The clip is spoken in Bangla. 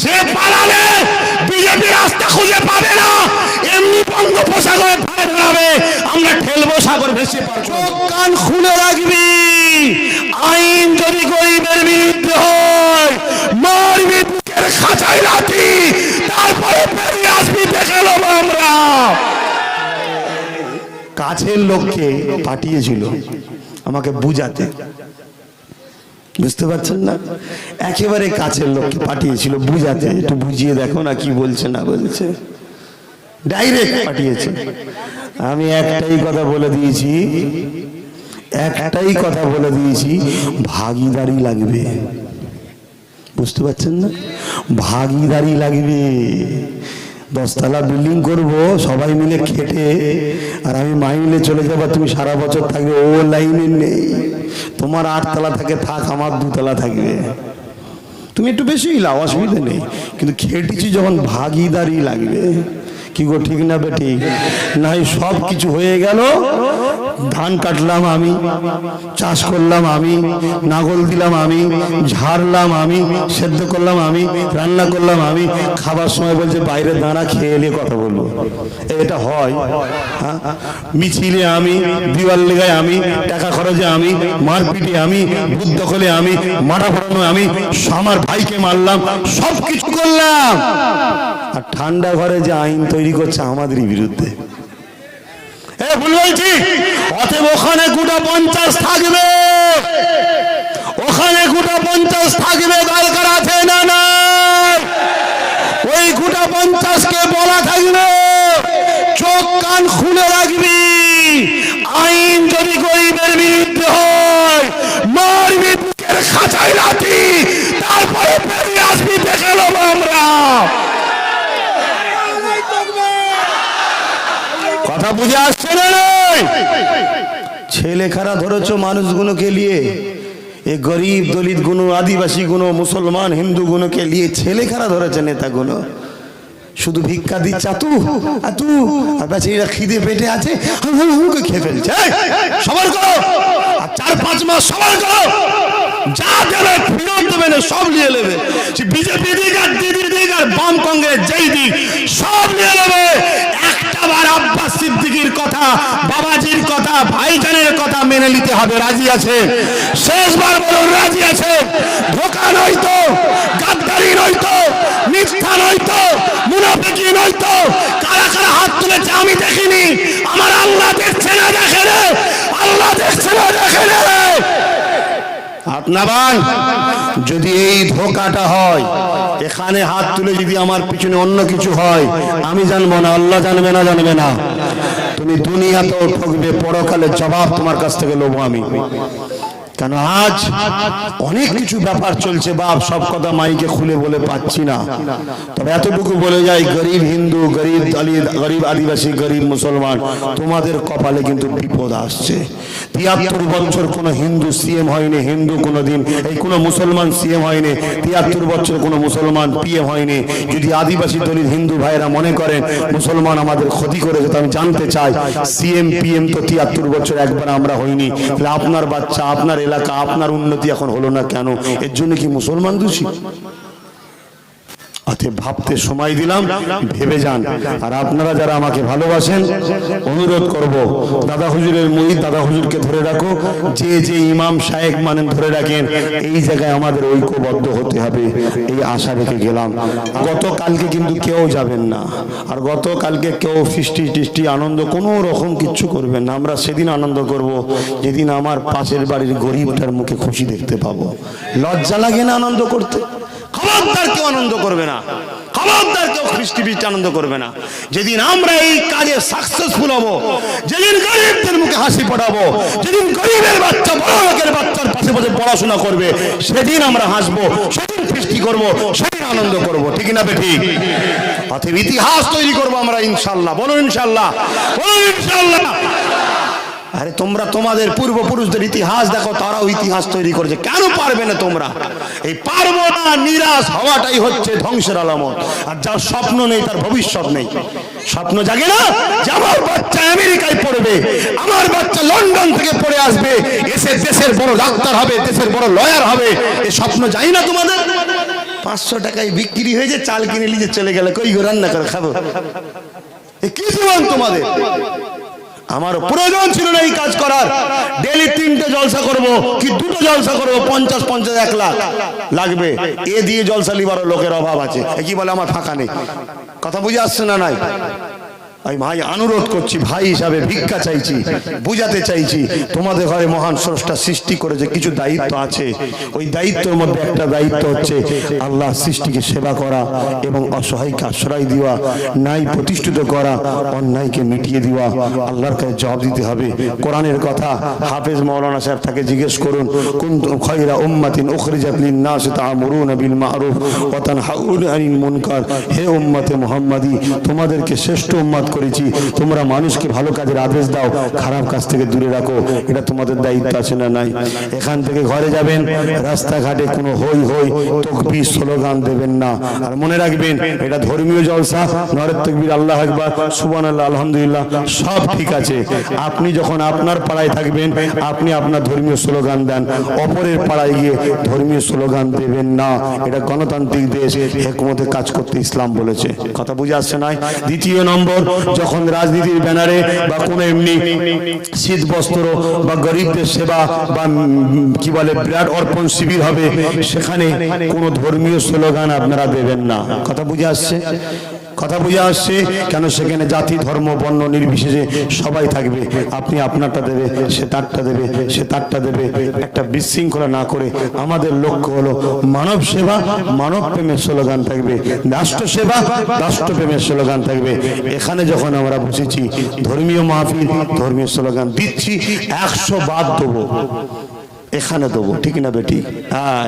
সে পালালে বিজেপি রাস্তা খুঁজে পাবে না, এমনি বঙ্গোপসাগরে ধারে দাঁড়াবে, আমরা ঠেলবো সাগর ভেসে। চোখ কান খুলে রাখবি, আইন যদি গরিবের বিরুদ্ধে হয় মারবি বুকের খাঁচায় লাথি, তারপরে বেরিয়ে আসবি, দেখে নেবো আমরা। কাছের লোককে পাঠিয়েছিল আমাকে বুঝাতে, বুঝতে পারছেন না? একেবারে কাছের লোককে পাঠিয়েছিল বুঝাতে, একটু বুঝিয়ে দেখো না কি বলছে না বলছে, ডাইরেক্ট পাঠিয়েছে। আমি একটাই কথা বলে দিয়েছি, ভাগিদারি লাগবে। বুঝতে পারছেন না? ভাগিদারি লাগবে। 10 তলা বিল্ডিং করবো সবাই মিলে খেটে, আর আমি মাইলে চলে যাবো, তুমি সারা বছর থাকবে, ও লাইনে নেই। তোমার 8 তলা থাকে, থাক, আমার 2 তলা থাকবে, তুমি একটু বেশি লাও, অসুবিধা নেই, কিন্তু খেটেছি যখন ভাগিদারি লাগবে। কি গো, ঠিক না বেটি? নাই সব কিছু হয়ে গেল, ধান কাটলাম আমি, চাষ করলাম আমি, নাগল দিলাম আমি, ঝাড়লাম আমি, সেদ্ধ করলাম আমি, রান্না করলাম আমি, খাবার সময় বলছে বাইরে দাঁড়া, খেয়ে এলে কথা বলবো। এটা হয়? হ্যাঁ, মিছিলে আমি, দিওয়াল লেগায় আমি, টাকা খরচে আমি, মারপিটে আমি, ভূত দখলে আমি, মাথা ফোড়ানো আমি, আমার ভাইকে মারলাম, সব কিছু করলাম, আর ঠান্ডা ঘরে যে আইন তৈরি করছে আমাদেরই বিরুদ্ধে। ভুল বলছি? অতএব ওখানে গোটা 50 থাকবে, ওখানে গোটা 50 থাকবে, দরকার আছে না না? ওই গোটা 50কে বলা থাকবে, চোখ কান খুলে রাখবি, আইন যদি গরিবের বিরুদ্ধে হয় মারবি বুকের খাঁচায় লাথি, তারপরে বেরিয়ে আসবি, দেখে নেবো আমরা। কথা বুঝে আসছে না? ছেলে খারা ধরেছো মানুষগুলোকে নিয়ে, এ গরিব দলিত গুলো, আদিবাসী গুলো, মুসলমান হিন্দু গুলোকে নিয়ে ছেলে খারা ধরেছে নেতাগুলো, শুধু ভিক্ষা দিচ্ছে, আর বেচারিরা খিদে পেটে আছে, খেয়ে ফেলছে। সবার করো, আর 4-5 মাস সবার করো, যা দেবে ফেরত দেবে না, সব নিয়ে নেবে। বিজেপি দিক আর দিদি দিক আর বাম কংগ্রেস যেই দিক, সব নিয়ে নেবে। একটাবার আব্বাস সিদ্দিকীর কথা, বাবাজির কথা, ভাইজানের কথা মেনে নিতে হবে। রাজি আছে? শেষবার বলুন, রাজি আছে? ধোঁকা নয়তো, গাদ্দারি নয়তো, মিথ্যা নয়তো, মুনাফিকি নয়তো। কারা কারা হাত তুলেছে আমি দেখিনি? আমার আল্লাহ দেখছে না, দেখে রে, আল্লাহ দেখছে না, দেখে রে। আপনার যদি এই ধোকাটা হয়, এখানে হাত তুলে যদি আমার পিছনে অন্য কিছু হয়, আমি জানবো না, আল্লাহ জানবে না? জানবে না? তুমি দুনিয়াতেও ঠকবে, পরকালে জবাব তোমার কাছ থেকে নেবো আমি। কেন আজ অনেক কিছু ব্যাপার চলছে বাপ, সব কথা মাইকে খুলে বলে পাচ্ছি না, তবে এতটুকু বলে যাই, গরিব হিন্দু, গরিব দলিত, গরিব আদিবাসী, গরিব মুসলমান, তোমাদের কপালে কিন্তু বিপদ আসছে। 73 বছর কোনো হিন্দু সিএম হয়নি, হিন্দু কোনোদিন, এই কোনো মুসলমান সিএম হয়নি, 73 বছর কোনো মুসলমান পিএম হয়নি। যদি আদিবাসী দলিত হিন্দু ভাইরা মনে করেন মুসলমান আমাদের ক্ষতি করেছে, তো আমি জানতে চাই, সিএম পিএম তো 73 বছর একবার আমরা হইনি, তাহলে আপনার বাচ্চা, আপনার এলাকা, আপনার উন্নতি এখন হলো না কেন? এর জন্য কি মুসলমান দোষী? অতএব ভাবতে সময় দিলাম, ভেবে যান। আর আপনারা যারা আমাকে ভালোবাসেন, অনুরোধ করব, দাদা হুজুরের মুরিদ দাদা হুজুরকে ধরে রাখো, যে যে ইমাম শায়েখ মানেন ধরে রাখেন। এই জায়গায় আমাদের ঐক্যবদ্ধ হতে হবে, এই আশা রেখে গেলাম। গতকালকে কিন্তু কেউ যাবেন না, আর গতকালকে কেউ ফিস্টি টিস্টি আনন্দ কোনো রকম কিচ্ছু করবেন না। আমরা সেদিন আনন্দ করব যেদিন আমার পাশের বাড়ির গরিবটার মুখে খুশি দেখতে পাবো। লজ্জা লাগে না আনন্দ করতে? খবরদার কেউ আনন্দ করবে না, খবরদার কেউ খ্রিস্টি ফিস্টি আনন্দ করবে না। যেদিন আমরা এই কাজে সাকসেসফুল হব, যেদিন গরিবদের মুখে হাসি ফোটাবো, যেদিন গরিবের বাচ্চা বড় লোকের বাচ্চার পাশে পাশে পড়াশোনা করবে, সেদিন আমরা হাসবো, সেদিন ফিস্টি করবো, সেদিন আনন্দ করবো। ঠিক না বেঠিক? অতএব ইতিহাস তৈরি করবো আমরা ইনশাল্লাহ। বলুন ইনশাল্লাহ, বলুন ইনশাল্লাহ। আরে তোমরা তোমাদের পূর্বপুরুষদের ইতিহাস দেখো, তারাও ইতিহাস তৈরি করেছে, কেন পারবে না তোমরা? এই পারবো না, নিরাশ হওয়াটাই হচ্ছে ধ্বংসের আলামত। আর যার স্বপ্ন নেই তার ভবিষ্যৎ নেই। স্বপ্ন জাগে না যে আমার বাচ্চা আমেরিকায় পড়বে, আমার বাচ্চা লন্ডন থেকে পড়ে আসবে, এসে দেশের বড় ডাক্তার হবে, দেশের বড় লয়ার হবে, এই স্বপ্ন জানি না তোমাদের? 500 টাকায় বিক্রি হয়েছে, চাল কিনে নিয়ে চলে গেল, কই গো রান্না করে খাবো। এ কি জীবন তোমাদের? আমার প্রয়োজন ছিল না এই কাজ করার। ডেলি 3টে জলসা করব কি 2টো জলসা করব, 50 1 লাখ লাগবে। এ দিয়ে জলসা লিবারও লোকের অভাব আছে। কি বলে আমার ফাঁকা নেই। কথা বুঝে আসছে না? নাই আমি ভাই অনুরোধ করছি, ভাই হিসাবে ভিক্ষা চাইছি, বুঝাতে চাইছি, তোমাদের ঘরে মহান স্রষ্টা সৃষ্টি করেছে, কিছু দায়িত্ব আছে। ওই দায়িত্বের মধ্যে একটা দায়িত্ব হচ্ছে আল্লাহ সৃষ্টিকে সেবা করা এবং অসহায়কে আশ্রয় দেওয়া, ন্যায় প্রতিষ্ঠিত করা, অন্যায়কে মিটিয়ে দেওয়া। আল্লাহর কাছে জবাব দিতে হবে। কোরআনের কথা হাফেজ মাওলানা সাহেব তাকে জিজ্ঞেস করুন, কুনতুম খায়রা উম্মাতিন উখরিজাত লিন-নাস তা'মুরুনা বিল মা'রুফ ওয়া তানহাউনা আনিল মুনকার। হে উম্মতে মুহাম্মাদি, তোমাদেরকে শ্রেষ্ঠ উম্মত করেছি, তোমরা মানুষকে ভালো কাজের আদেশ দাও, খারাপ কাজ থেকে দূরে রাখো। এটা তোমাদের দায়িত্ব আছে না নাই? এখান থেকে ঘরে যাবেন, রাস্তাঘাটে কোনো হই হই তাকবীর স্লোগান দেবেন না। আর মনে রাখবেন, এটা ধর্মীয় জলসা, নারে তাকবীর, আল্লাহু আকবার, সুবহানাল্লাহ, আলহামদুলিল্লাহ সব ঠিক আছে। আপনি যখন আপনার পাড়ায় থাকবেন, আপনি আপনার ধর্মীয় স্লোগান দেন, অপরের পাড়ায় গিয়ে ধর্মীয় স্লোগান দেবেন না। এটা গণতান্ত্রিক দেশ, হিকমতে কাজ করতে ইসলাম বলেছে। কথা বুঝে আসছে না? দ্বিতীয় নম্বর, যখন রাজনীতির ব্যানারে বা কোনো এমনি শীত বস্ত্র বা গরিবদের সেবা বা কি বলে ব্লাড অর্পণ শিবির হবে, সেখানে কোনো ধর্মীয় স্লোগান আপনারা দেবেন না। কথা বুঝে আসছে? কথা বুঝে আসছে? কেন? সেখানে জাতি ধর্ম বর্ণ নির্বিশেষে সবাই থাকবে। আপনি আপনারটা দেবে, সে তারটা দেবে, সে তারটা দেবে। একটা বিশৃঙ্খলা না করে আমাদের লক্ষ্য হলো মানব সেবা, মানব প্রেমের স্লোগান থাকবে, রাষ্ট্র সেবা, রাষ্ট্র প্রেমের স্লোগান থাকবে। এখানে যখন আমরা বসেছি ধর্মীয় মাহফিল, ধর্মীয় স্লোগান দিচ্ছি, 100 বাদ দেবো, এখানে দেবো, ঠিক না বেটি? হ্যাঁ,